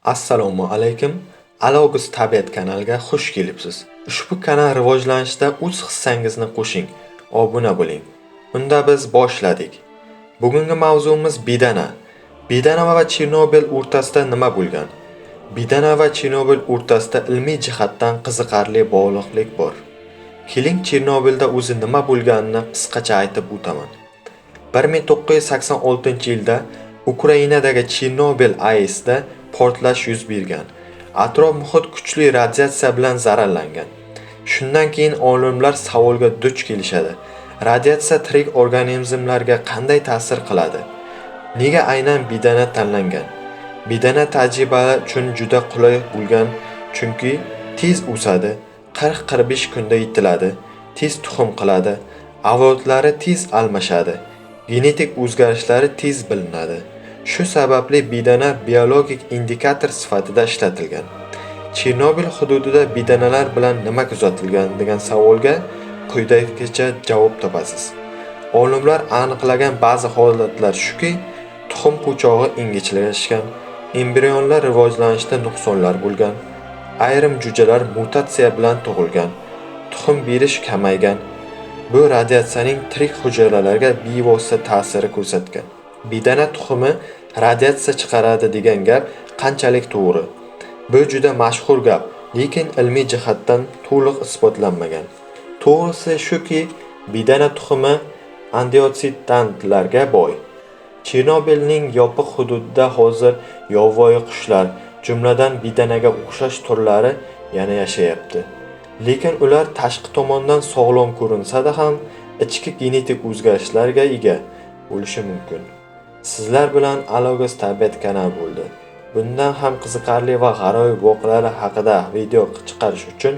Assalomu alaykum. Alogus tabiat kanaliga xush kelibsiz. Ushbu kanal rivojlanishida o'z hissangizni qo'shing, obuna bo'ling. Unda biz boshladik. Bugungi mavzuimiz bedana. Bedana va Chernobil o'rtasida nima bo'lgan? Bedana va Chernobil o'rtasida ilmiy jihatdan qiziqarli bog'liqlik bor. Keling Chernobilda o'zi nima bo'lganini qisqacha aytib o'taman. 1986-yilda Ukrainadagi Chernobil AESda portlash yuz bergan. Atrof muhit kuchli radiatsiya bilan zararlangan. Shundan keyin olimlar savolga duch kelishadi. Radiatsiya tirik organizmlarga qanday ta'sir qiladi? Nega aynan bedana tanlangan? Bedana tajribalar uchun juda qulay bo'lgan, chunki tez o'sadi, 40-45 kunda yetiladi, tez tuxum qiladi, avlodlari tez almashadi, genetik o'zgarishlari tez bilinadi. Shu sababli bedana biologik indikator sifatida ishlatilgan. Chernobil hududida bedanalar bilan nima kuzatilgan degan savolga quyidagicha javob topasiz. Olimlar aniqlagan ba'zi holatlar shuki, tuxum po'chog'i ingichkalashgan, embrionlar rivojlanishida nuqsonlar bo'lgan, ayrim jo'jalar mutatsiya bilan tug'ilgan, tuxum berish kamaygan. Bu radiatsiyaning tirik hujayralarga bevosita ta'siri ko'rsatgan. Bedana tuxumi radiatsiya chiqaradi degan gap qanchalik to'g'ri? Bu juda mashhur gap, lekin ilmiy jihatdan to'liq isbotlanmagan. To'g'risi shuki, bedana tuxumi antioksidantlarga boy. Chernobilning yopiq hududida hozir yovvoyi qushlar, jumladan bedanaga o'xshash turlari yana yashayapti. Lekin ular tashqi tomondan sog'lom ko'rinsa-da ham ichki genetik o'zgarishlarga ega bo'lishi mumkin. Sizlar bilan Alogus tabiat kanali bo'ldi. Bundan ham qiziqarli va g'aroyib voqealar haqida video chiqarish uchun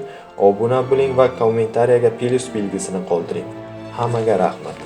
obuna bo'ling va kommentariyaga plus belgisini qoldiring. Hammaga rahmat.